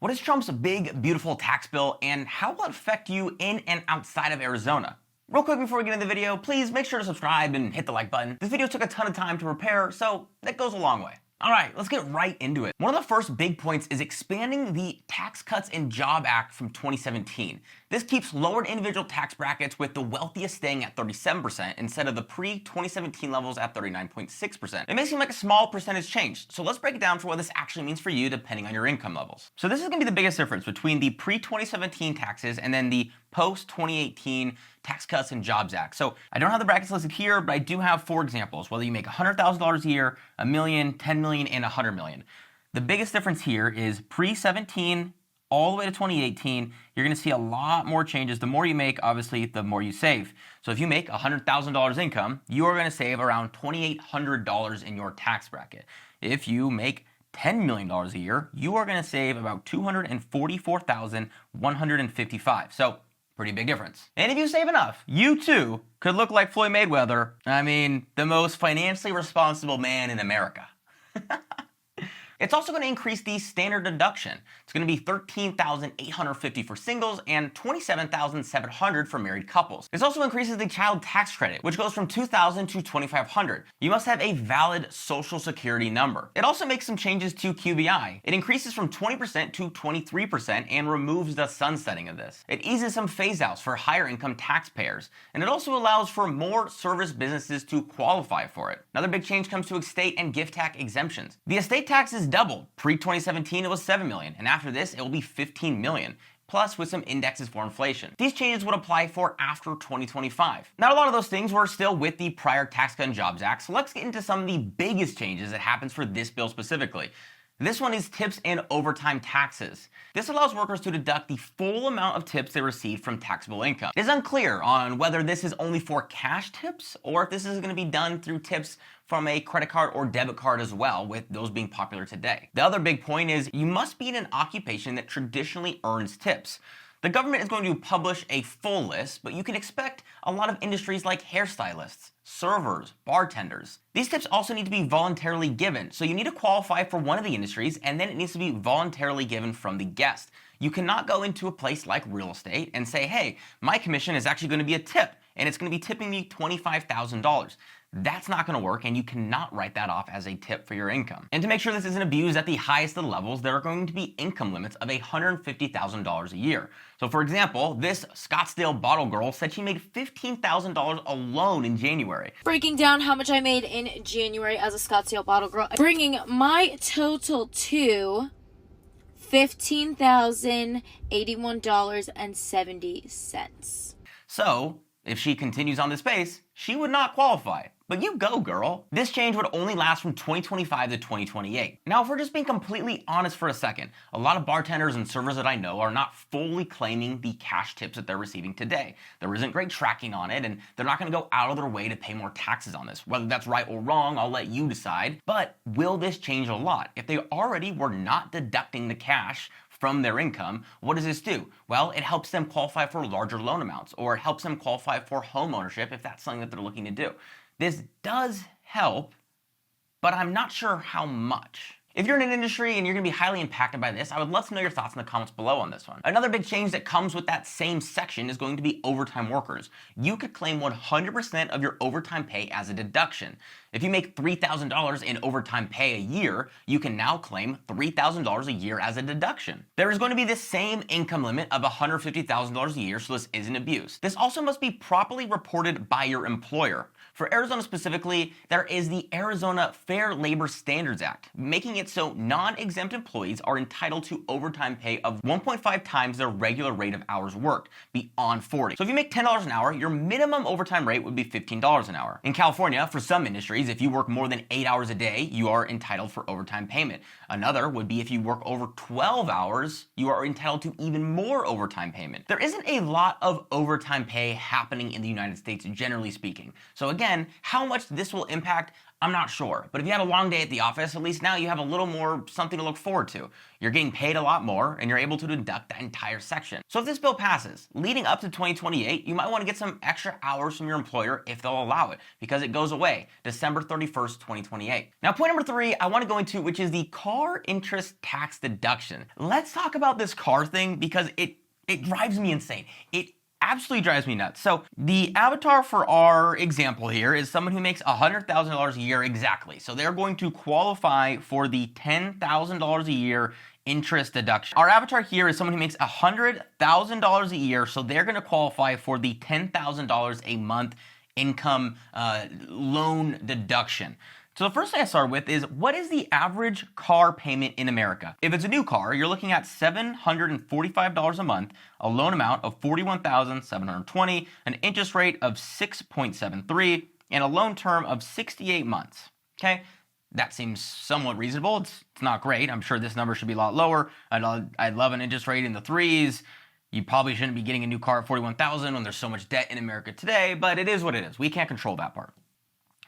What is Trump's big, beautiful tax bill, and how will it affect you in and outside of Arizona? Real quick before we get into the video, please make sure to subscribe and hit the like button. This video took a ton of time to prepare, so that goes a long way. Alright, let's get right into it. One of the first big points is expanding the Tax Cuts and Jobs Act from 2017. This keeps lowered individual tax brackets with the wealthiest staying at 37% instead of the pre-2017 levels at 39.6%. It may seem like a small percentage change, so let's break it down for what this actually means for you depending on your income levels. So this is going to be the biggest difference between the pre-2017 taxes and then the post-2018 Tax Cuts and Jobs Act. So I don't have the brackets listed here, but I do have 4 examples, whether you make $100,000 a year, $1 million, $10 million, and $100 million. The biggest difference here is pre-17 all the way to 2018, you're going to see a lot more changes. The more you make, obviously, the more you save. So if you make $100,000 income, you are going to save around $2,800 in your tax bracket. If you make $10 million a year, you are going to save about $244,155. So pretty big difference. And if you save enough, you too could look like Floyd Mayweather. I mean, the most financially responsible man in America. It's also going to increase the standard deduction. It's going to be $13,850 for singles and $27,700 for married couples. This also increases the child tax credit, which goes from $2,000 to $2,500. You must have a valid social security number. It also makes some changes to QBI. It increases from 20% to 23% and removes the sunsetting of this. It eases some phase-outs for higher income taxpayers, and it also allows for more service businesses to qualify for it. Another big change comes to estate and gift tax exemptions. The estate tax is doubled. Pre-2017 it was $7 million, and after this it will be $15 million, plus with some indexes for inflation. These changes would apply for after 2025. Now, a lot of those things were still with the prior Tax Cut and Jobs Act, so let's get into some of the biggest changes that happens for this bill specifically. This one is tips and overtime taxes. This allows workers to deduct the full amount of tips they receive from taxable income. It is unclear on whether this is only for cash tips or if this is going to be done through tips from a credit card or debit card as well, with those being popular today. The other big point is you must be in an occupation that traditionally earns tips. The government is going to publish a full list, but you can expect a lot of industries like hairstylists, servers, bartenders. These tips also need to be voluntarily given, so you need to qualify for one of the industries and then it needs to be voluntarily given from the guest. You cannot go into a place like real estate and say, hey, my commission is actually going to be a tip and it's going to be tipping me $25,000. That's not going to work, and you cannot write that off as a tip for your income. And to make sure this isn't abused at the highest of the levels, there are going to be income limits of $150,000 a year. So for example, this Scottsdale bottle girl said she made $15,000 alone in January. Breaking down how much I made in January as a Scottsdale bottle girl, bringing my total to $15,081.70. So if she continues on this pace, she would not qualify. But you go, girl. This change would only last from 2025 to 2028. Now, if we're just being completely honest for a second, a lot of bartenders and servers that I know are not fully claiming the cash tips that they're receiving today. There isn't great tracking on it, and they're not going to go out of their way to pay more taxes on this. Whether that's right or wrong, I'll let you decide. But will this change a lot? If they already were not deducting the cash from their income, what does this do? Well, it helps them qualify for larger loan amounts, or it helps them qualify for home ownership if that's something that they're looking to do. This does help, but I'm not sure how much. If you're in an industry and you're going to be highly impacted by this, I would love to know your thoughts in the comments below on this one. Another big change that comes with that same section is going to be overtime workers. You could claim 100% of your overtime pay as a deduction. If you make $3,000 in overtime pay a year, you can now claim $3,000 a year as a deduction. There is going to be the same income limit of $150,000 a year, so this isn't abused. This also must be properly reported by your employer. For Arizona specifically, there is the Arizona Fair Labor Standards Act, making it so non-exempt employees are entitled to overtime pay of 1.5 times their regular rate of hours worked, beyond 40. So if you make $10 an hour, your minimum overtime rate would be $15 an hour. In California, for some industries, if you work more than 8 hours a day, you are entitled for overtime payment. Another would be if you work over 12 hours, you are entitled to even more overtime payment. There isn't a lot of overtime pay happening in the United States, generally speaking. So again, how much this will impact, I'm not sure. But if you had a long day at the office, at least now you have a little more something to look forward to. You're getting paid a lot more, and you're able to deduct that entire section. So if this bill passes, leading up to 2028, you might want to get some extra hours from your employer if they'll allow it, because it goes away December 31st, 2028. Now, point number 3, I want to go into, which is the car interest tax deduction. Let's talk about this car thing because it drives me insane. It absolutely drives me nuts. So the avatar for our example here is someone who makes $100,000 a year exactly. So they're going to qualify for the $10,000 a year interest deduction. Our avatar here is someone who makes $100,000 a year, so they're going to qualify for the $10,000 a month income loan deduction. So the first thing I start with is, what is the average car payment in America? If it's a new car, you're looking at $745 a month, a loan amount of $41,720, an interest rate of 6.73, and a loan term of 68 months. Okay? That seems somewhat reasonable. It's not great. I'm sure this number should be a lot lower. I'd love an interest rate in the 3s. You probably shouldn't be getting a new car at $41,000 when there's so much debt in America today, but it is what it is. We can't control that part.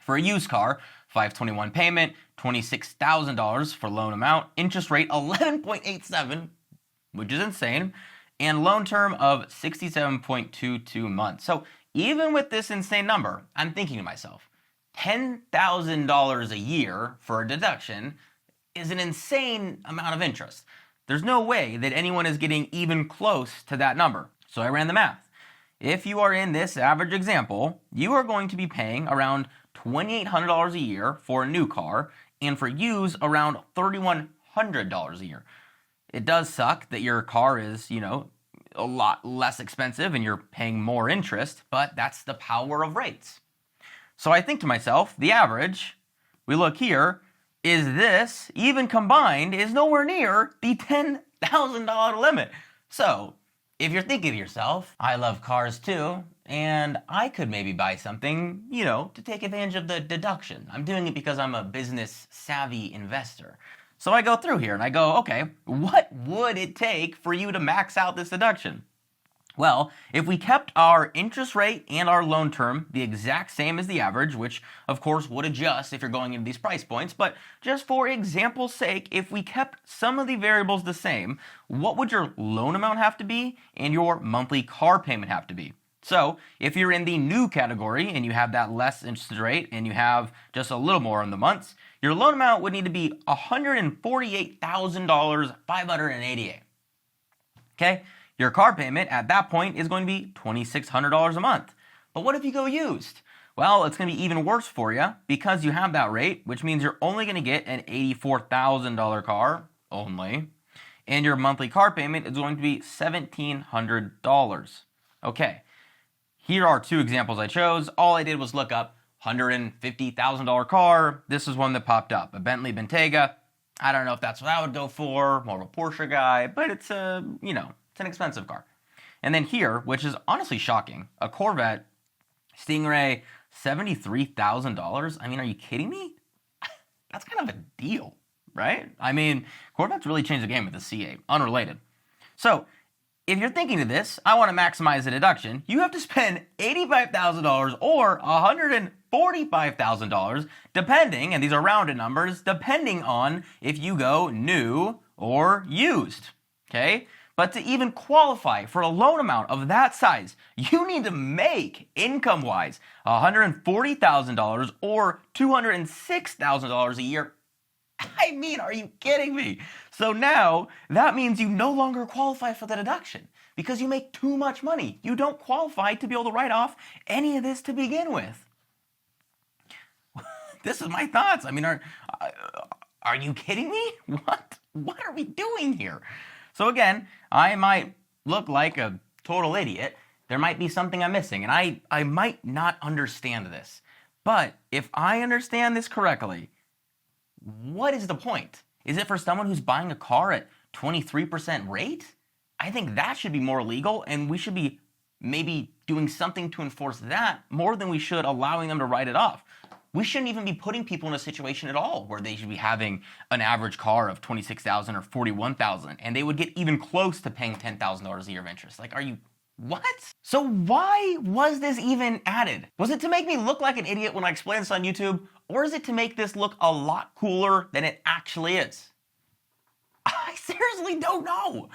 For a used car, $521 payment, $26,000 for loan amount, interest rate 11.87, which is insane, and loan term of 67.22 months. So even with this insane number, I'm thinking to myself, $10,000 a year for a deduction is an insane amount of interest. There's no way that anyone is getting even close to that number. So I ran the math. If you are in this average example, you are going to be paying around $2,800 a year for a new car, and for used, around $3,100 a year. It does suck that your car is, a lot less expensive and you're paying more interest, but that's the power of rates. So I think to myself, the average, we look here, is this, even combined, is nowhere near the $10,000 limit. So if you're thinking to yourself, I love cars too, and I could maybe buy something, to take advantage of the deduction. I'm doing it because I'm a business savvy investor. So I go through here and I go, okay, what would it take for you to max out this deduction? Well, if we kept our interest rate and our loan term the exact same as the average, which of course would adjust if you're going into these price points, but just for example's sake, if we kept some of the variables the same, what would your loan amount have to be and your monthly car payment have to be? So if you're in the new category and you have that less interest rate and you have just a little more in the months, your loan amount would need to be $148,588. Okay? Your car payment at that point is going to be $2,600 a month. But what if you go used? Well, it's going to be even worse for you because you have that rate, which means you're only going to get an $84,000 car only, and your monthly car payment is going to be $1,700. Okay, here are two examples I chose. All I did was look up $150,000 car. This is one that popped up, a Bentley Bentayga. I don't know if that's what I would go for, more of a Porsche guy, but it's it's an expensive car. And then here, which is honestly shocking, a Corvette Stingray, $73,000. I mean, are you kidding me? That's kind of a deal, right? I mean, Corvette's really changed the game with the C8, unrelated. So if you're thinking of this, I want to maximize the deduction, you have to spend $85,000 or $145,000, depending, and these are rounded numbers, depending on if you go new or used, okay? But to even qualify for a loan amount of that size, you need to make, income-wise, $140,000 or $206,000 a year. I mean, are you kidding me? So now, that means you no longer qualify for the deduction because you make too much money. You don't qualify to be able to write off any of this to begin with. This is my thoughts. I mean, are you kidding me? What are we doing here? So again, I might look like a total idiot. There might be something I'm missing, and I might not understand this. But if I understand this correctly, what is the point? Is it for someone who's buying a car at 23% rate? I think that should be more legal, and we should be maybe doing something to enforce that more than we should allowing them to write it off. We shouldn't even be putting people in a situation at all where they should be having an average car of $26,000 or $41,000, and they would get even close to paying $10,000 a year of interest. Like, are you What? So why was this even added? Was it to make me look like an idiot when I explain this on YouTube, or is it to make this look a lot cooler than it actually is? I seriously don't know.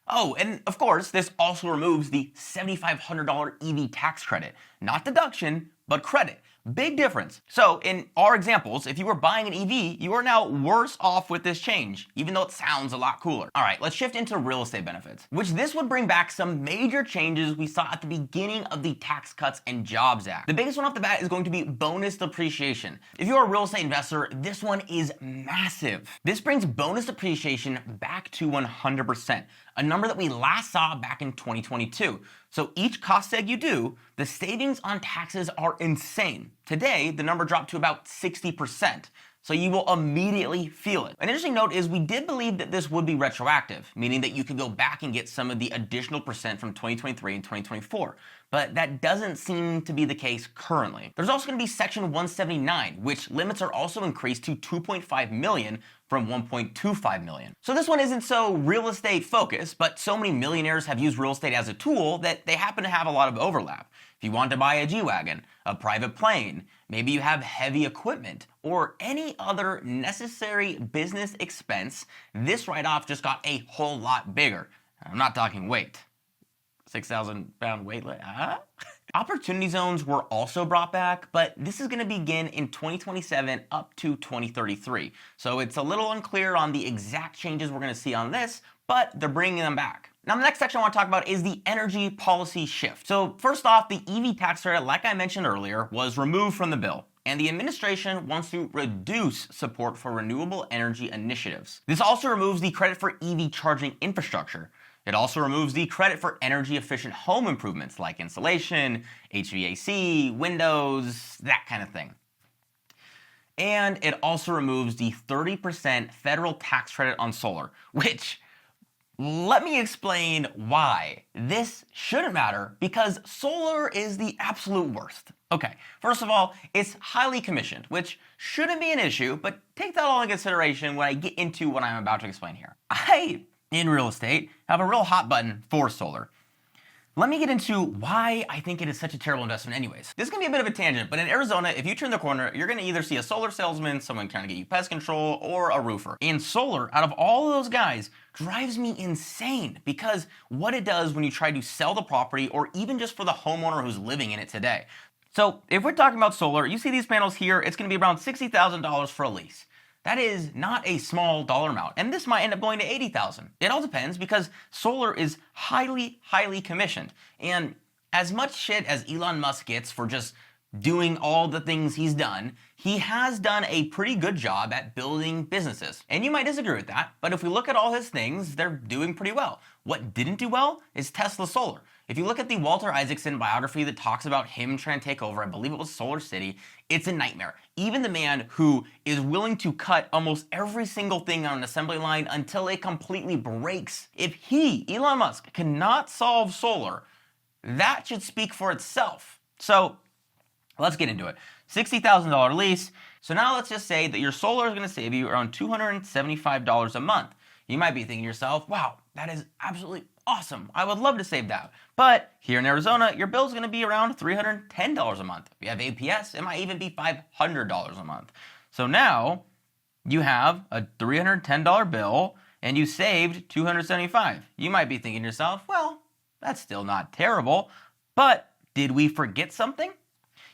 Oh, and of course, this also removes the $7,500 EV tax credit. Not deduction, but credit. Big difference. So in our examples, if you were buying an EV, you are now worse off with this change, even though it sounds a lot cooler. All right, let's shift into real estate benefits, which this would bring back some major changes we saw at the beginning of the Tax Cuts and Jobs Act. The biggest one off the bat is going to be bonus depreciation. If you're a real estate investor, this one is massive. This brings bonus depreciation back to 100%, a number that we last saw back in 2022. So each cost seg you do, the savings on taxes are insane. Today, the number dropped to about 60%. So you will immediately feel it. An interesting note is we did believe that this would be retroactive, meaning that you could go back and get some of the additional percent from 2023 and 2024. But that doesn't seem to be the case currently. There's also going to be Section 179, which limits are also increased to 2.5 million from 1.25 million. So this one isn't so real estate focused, but so many millionaires have used real estate as a tool that they happen to have a lot of overlap. If you want to buy a G-Wagon, a private plane, maybe you have heavy equipment, or any other necessary business expense, this write-off just got a whole lot bigger. I'm not talking weight. 6,000 pound weight. Opportunity zones were also brought back, but this is going to begin in 2027 up to 2033. So it's a little unclear on the exact changes we're going to see on this, but they're bringing them back. Now, the next section I want to talk about is the energy policy shift. So first off, the EV tax credit, like I mentioned earlier, was removed from the bill, and the administration wants to reduce support for renewable energy initiatives. This also removes the credit for EV charging infrastructure. It also removes the credit for energy-efficient home improvements like insulation, HVAC, windows, that kind of thing. And it also removes the 30% federal tax credit on solar, which, let me explain why. This shouldn't matter because solar is the absolute worst. Okay, first of all, it's highly commissioned, which shouldn't be an issue, but take that all in consideration when I get into what I'm about to explain here. In real estate, have a real hot button for solar. Let me get into why I think it is such a terrible investment anyways. This is going to be a bit of a tangent, but in Arizona, if you turn the corner, you're going to either see a solar salesman, someone trying to get you pest control, or a roofer. And solar, out of all of those guys, drives me insane because what it does when you try to sell the property or even just for the homeowner who's living in it today. So if we're talking about solar, you see these panels here, it's going to be around $60,000 for a lease. That is not a small dollar amount, and this might end up going to $80,000. It all depends because solar is highly commissioned. And as much shit as Elon Musk gets for just doing all the things he's done, he has done a pretty good job at building businesses. And you might disagree with that, but if we look at all his things, they're doing pretty well. What didn't do well is Tesla Solar. If you look at the Walter Isaacson biography that talks about him trying to take over, I believe it was Solar City, it's a nightmare. Even the man who is willing to cut almost every single thing on an assembly line until it completely breaks. If he, Elon Musk, cannot solve solar, that should speak for itself. So let's get into it. $60,000 lease. So now let's just say that your solar is going to save you around $275 a month. You might be thinking to yourself, wow, that is absolutely awesome. I would love to save that. But here in Arizona, your bill is going to be around $310 a month. If you have APS, it might even be $500 a month. So now you have a $310 bill and you saved $275. You might be thinking to yourself, well, that's still not terrible. But did we forget something?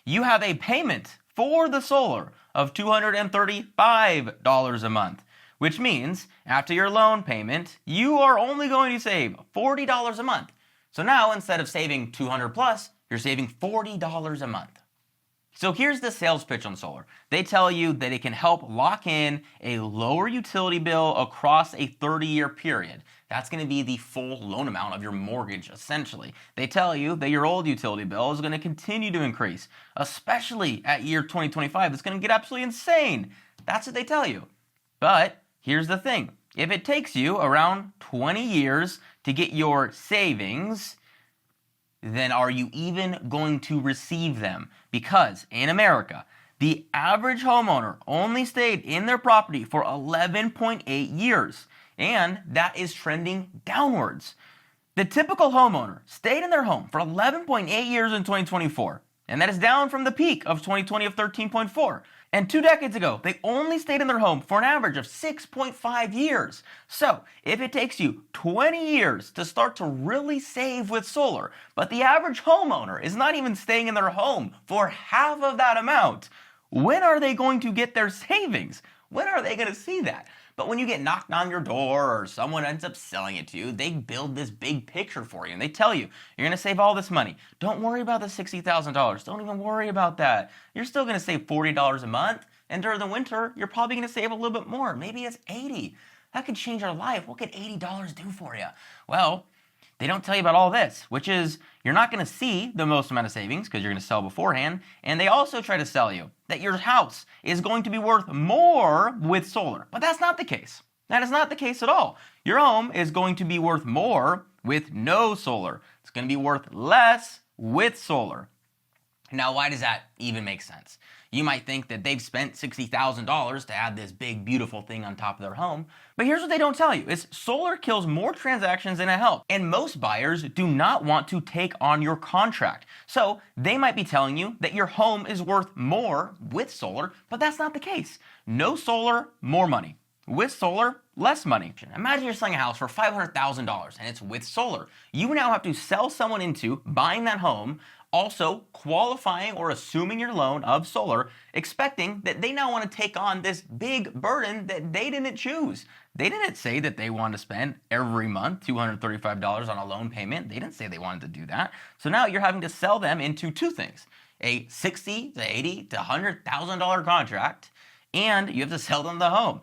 You have a payment for the solar of $235 a month, which means after your loan payment, you are only going to save $40 a month. So now instead of saving $200 plus, you're saving $40 a month. So here's the sales pitch on solar. They tell you that it can help lock in a lower utility bill across a 30-year period. That's going to be the full loan amount of your mortgage, essentially. They tell you that your old utility bill is going to continue to increase, especially at year 2025. It's going to get absolutely insane. That's what they tell you. But here's the thing. If it takes you around 20 years to get your savings, then are you even going to receive them? Because in America, the average homeowner only stayed in their property for 11.8 years, and that is trending downwards. The typical homeowner stayed in their home for 11.8 years in 2024, and that is down from the peak of 2020 of 13.4. And 2 decades ago, they only stayed in their home for an average of 6.5 years. So, if it takes you 20 years to start to really save with solar, but the average homeowner is not even staying in their home for half of that amount, when are they going to get their savings? When are they going to see that? But when you get knocked on your door or someone ends up selling it to you, they build this big picture for you and they tell you, you're going to save all this money. Don't worry about the $60,000. Don't even worry about that. You're still going to save $40 a month. And during the winter, you're probably going to save a little bit more. Maybe it's $80. That could change your life. What could $80 do for you? Well, they don't tell you about all this, which is you're not going to see the most amount of savings because you're going to sell beforehand. And they also try to sell you that your house is going to be worth more with solar. But that's not the case. That is not the case at all. Your home is going to be worth more with no solar. It's going to be worth less with solar. Now, why does that even make sense? You might think that they've spent $60,000 to add this big, beautiful thing on top of their home. But here's what they don't tell you, is solar kills more transactions than it helps. And most buyers do not want to take on your contract. So they might be telling you that your home is worth more with solar, but that's not the case. No solar, more money. With solar, less money. Imagine you're selling a house for $500,000 and it's with solar. You now have to sell someone into buying that home, also qualifying or assuming your loan of solar, expecting that they now want to take on this big burden that they didn't choose. They didn't say that they want to spend every month $235 on a loan payment. They didn't say they wanted to do that. So now you're having to sell them into two things: a $60,000 to $80,000 to $100,000 contract, and you have to sell them the home.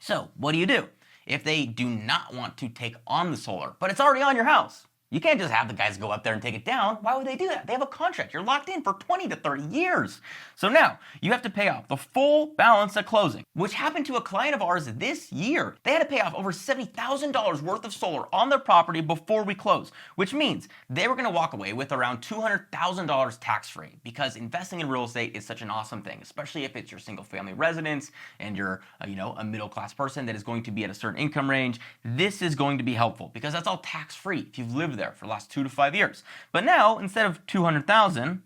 So what do? If they do not want to take on the solar, but it's already on your house? You can't just have the guys go up there and take it down. Why would they do that? They have a contract. You're locked in for 20 to 30 years. So now you have to pay off the full balance at closing, which happened to a client of ours this year. They had to pay off over $70,000 worth of solar on their property before we closed, which means they were going to walk away with around $200,000 tax-free, because investing in real estate is such an awesome thing, especially if it's your single family residence and you're a middle-class person that is going to be at a certain income range. This is going to be helpful because that's all tax-free if you've lived there for the last 2 to 5 years. But now, instead of $200,000,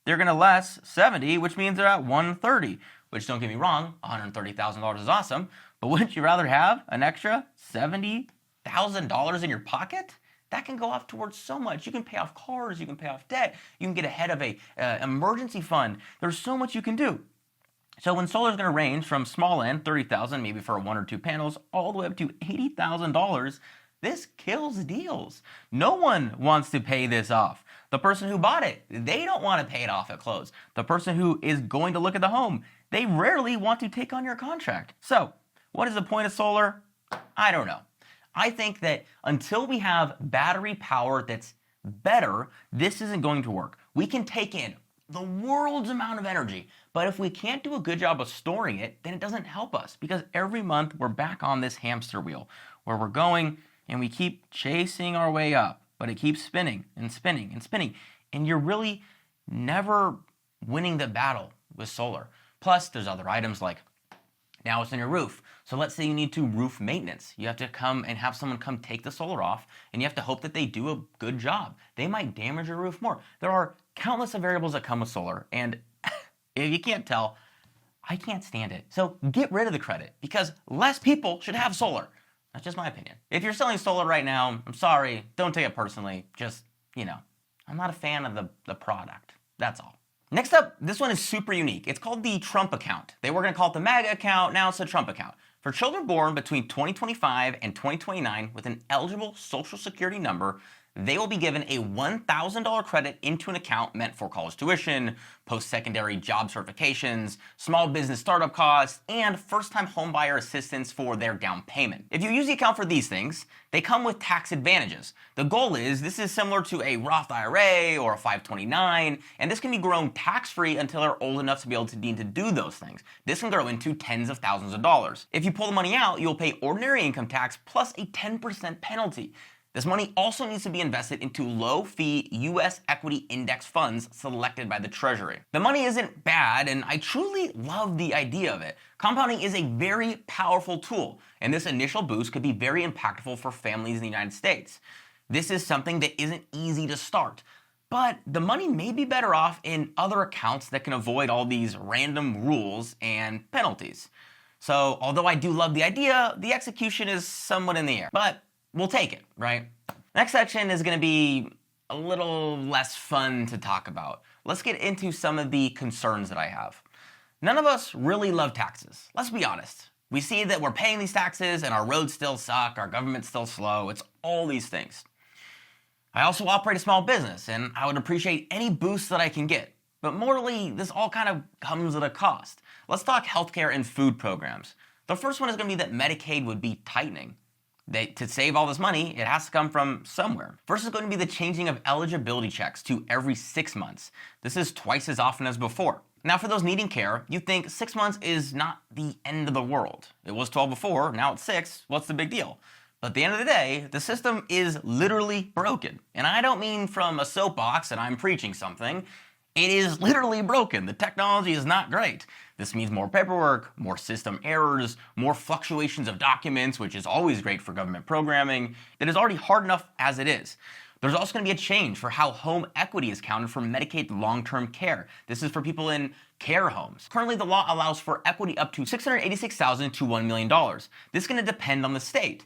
they're going to less 70, which means they're at $130, which, don't get me wrong, $130,000 is awesome, but wouldn't you rather have an extra $70,000 in your pocket? That can go off towards so much. You can pay off cars, you can pay off debt, you can get ahead of a emergency fund. There's so much you can do. So when solar is going to range from small end, $30,000, maybe for 1 or 2 panels, all the way up to $80,000, this kills deals. No one wants to pay this off. The person who bought it, they don't want to pay it off at close. The person who is going to look at the home, they rarely want to take on your contract. So, what is the point of solar? I don't know. I think that until we have battery power that's better, this isn't going to work. We can take in the world's amount of energy, but if we can't do a good job of storing it, then it doesn't help us, because every month we're back on this hamster wheel where we're going and we keep chasing our way up, but it keeps spinning and spinning and spinning. And you're really never winning the battle with solar. Plus, there's other items like, now it's on your roof. So let's say you need to roof maintenance. You have to come and have someone come take the solar off, and you have to hope that they do a good job. They might damage your roof more. There are countless of variables that come with solar, and if you can't tell, I can't stand it. So get rid of the credit, because less people should have solar. That's just my opinion. If you're selling solar right now, I'm sorry, don't take it personally. Just, I'm not a fan of the product. That's all. Next up, this one is super unique. It's called the Trump account. They were going to call it the MAGA account, now it's the Trump account. For children born between 2025 and 2029 with an eligible Social Security number, they will be given a $1,000 credit into an account meant for college tuition, post-secondary job certifications, small business startup costs, and first-time homebuyer assistance for their down payment. If you use the account for these things, they come with tax advantages. The goal is this is similar to a Roth IRA or a 529, and this can be grown tax-free until they're old enough to be able to need to do those things. This can grow into tens of thousands of dollars. If you pull the money out, you'll pay ordinary income tax plus a 10% penalty. This money also needs to be invested into low-fee U.S. equity index funds selected by the Treasury. The money isn't bad, and I truly love the idea of it. Compounding is a very powerful tool, and this initial boost could be very impactful for families in the United States. This is something that isn't easy to start, but the money may be better off in other accounts that can avoid all these random rules and penalties. So although I do love the idea, the execution is somewhat in the air, but we'll take it, right? Next section is going to be a little less fun to talk about. Let's get into some of the concerns that I have. None of us really love taxes. Let's be honest. We see that we're paying these taxes and our roads still suck, our government's still slow, it's all these things. I also operate a small business and I would appreciate any boost that I can get. But morally, this all kind of comes at a cost. Let's talk healthcare and food programs. The first one is going to be that Medicaid would be tightening. To save all this money, it has to come from somewhere. First is going to be the changing of eligibility checks to every 6 months. This is twice as often as before. Now for those needing care, you think 6 months is not the end of the world. It was 12 before, now it's 6, what's the big deal? But at the end of the day, the system is literally broken. And I don't mean from a soapbox and I'm preaching something. It is literally broken. The technology is not great. This means more paperwork, more system errors, more fluctuations of documents, which is always great for government programming. That is already hard enough as it is. There's also going to be a change for how home equity is counted for Medicaid long-term care. This is for people in care homes. Currently, the law allows for equity up to $686,000 to $1 million. This is going to depend on the state.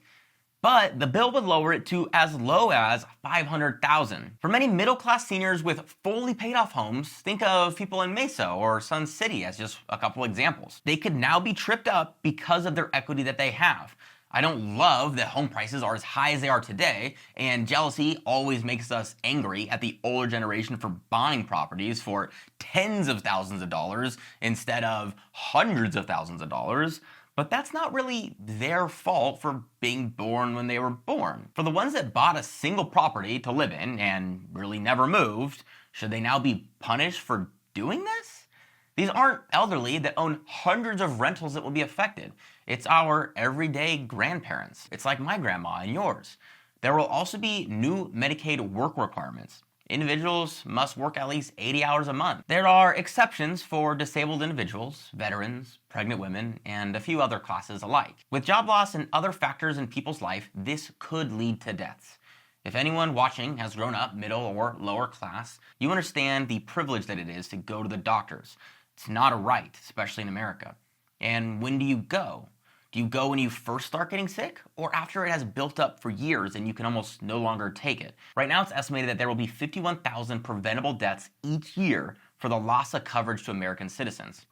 But the bill would lower it to as low as $500,000. For many middle-class seniors with fully paid-off homes, think of people in Mesa or Sun City as just a couple examples. They could now be tripped up because of their equity that they have. I don't love that home prices are as high as they are today, and jealousy always makes us angry at the older generation for buying properties for tens of thousands of dollars instead of hundreds of thousands of dollars. But that's not really their fault for being born when they were born. For the ones that bought a single property to live in and really never moved, should they now be punished for doing this? These aren't elderly that own hundreds of rentals that will be affected. It's our everyday grandparents. It's like my grandma and yours. There will also be new Medicaid work requirements. Individuals must work at least 80 hours a month. There are exceptions for disabled individuals, veterans, pregnant women, and a few other classes alike. With job loss and other factors in people's life, this could lead to deaths. If anyone watching has grown up middle or lower class, you understand the privilege that it is to go to the doctors. It's not a right, especially in America. And when do you go? Do you go when you first start getting sick, or after it has built up for years and you can almost no longer take it? Right now it's estimated that there will be 51,000 preventable deaths each year for the loss of coverage to American citizens.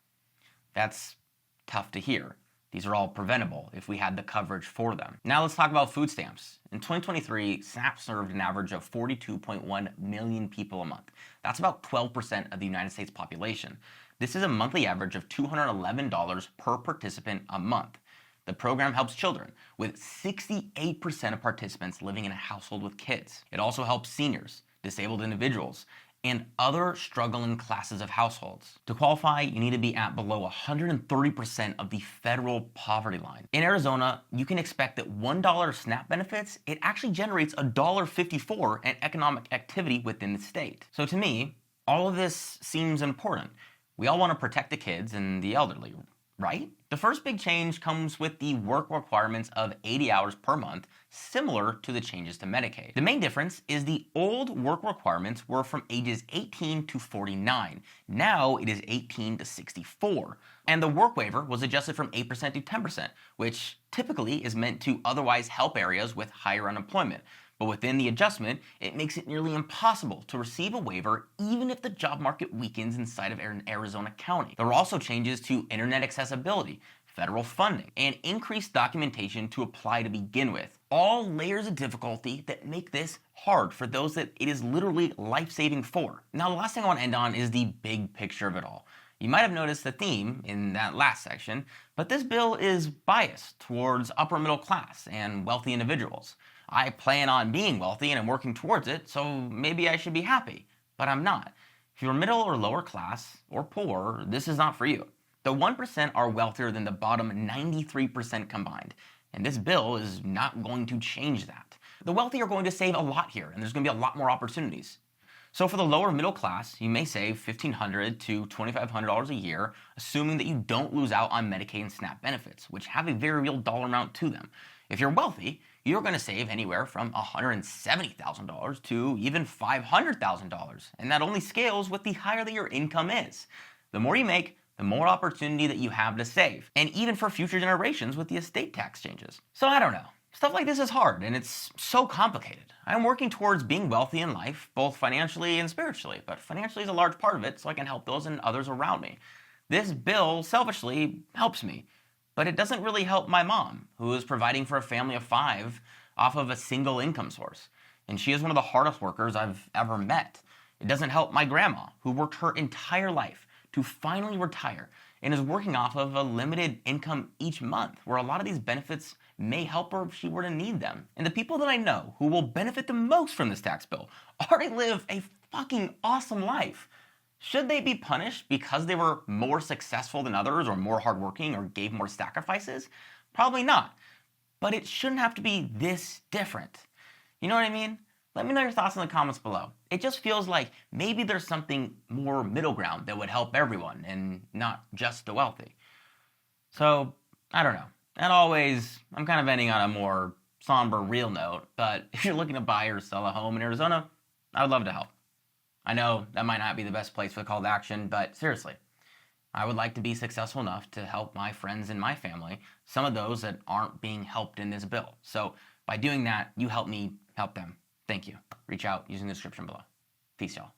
That's tough to hear. These are all preventable if we had the coverage for them. Now let's talk about food stamps. In 2023, SNAP served an average of 42.1 million people a month. That's about 12% of the United States population. This is a monthly average of $211 per participant a month. The program helps children, with 68% of participants living in a household with kids. It also helps seniors, disabled individuals, and other struggling classes of households. To qualify, you need to be at below 130% of the federal poverty line. In Arizona, you can expect that $1 SNAP benefits, it actually generates $1.54 in economic activity within the state. So to me, all of this seems important. We all want to protect the kids and the elderly, right? The first big change comes with the work requirements of 80 hours per month, similar to the changes to Medicaid. The main difference is the old work requirements were from ages 18 to 49. Now it is 18 to 64. And the work waiver was adjusted from 8% to 10%, which typically is meant to otherwise help areas with higher unemployment. But within the adjustment, it makes it nearly impossible to receive a waiver even if the job market weakens inside of an Arizona county. There were also changes to internet accessibility, federal funding, and increased documentation to apply to begin with. All layers of difficulty that make this hard for those that it is literally life-saving for. Now, the last thing I want to end on is the big picture of it all. You might have noticed the theme in that last section, but this bill is biased towards upper middle class and wealthy individuals. I plan on being wealthy and I'm working towards it, so maybe I should be happy, but I'm not. If you're middle or lower class or poor, this is not for you. The 1% are wealthier than the bottom 93% combined, and this bill is not going to change that. The wealthy are going to save a lot here, and there's going to be a lot more opportunities. So for the lower middle class, you may save $1,500 to $2,500 a year, assuming that you don't lose out on Medicaid and SNAP benefits, which have a very real dollar amount to them. If you're wealthy, you're going to save anywhere from $170,000 to even $500,000. And that only scales with the higher that your income is. The more you make, the more opportunity that you have to save. And even for future generations with the estate tax changes. So I don't know. Stuff like this is hard and it's so complicated. I'm working towards being wealthy in life, both financially and spiritually. But financially is a large part of it so I can help those and others around me. This bill, selfishly, helps me. But it doesn't really help my mom, who is providing for a family of 5 off of a single income source. And she is one of the hardest workers I've ever met. It doesn't help my grandma, who worked her entire life to finally retire and is working off of a limited income each month, where a lot of these benefits may help her if she were to need them. And the people that I know who will benefit the most from this tax bill already live a fucking awesome life. Should they be punished because they were more successful than others or more hardworking or gave more sacrifices? Probably not. But it shouldn't have to be this different. You know what I mean? Let me know your thoughts in the comments below. It just feels like maybe there's something more middle ground that would help everyone and not just the wealthy. So, I don't know. And always, I'm kind of ending on a more somber, real note, but if you're looking to buy or sell a home in Arizona, I would love to help. I know that might not be the best place for the call to action, but seriously, I would like to be successful enough to help my friends and my family, some of those that aren't being helped in this bill. So by doing that, you help me help them. Thank you. Reach out using the description below. Peace, y'all.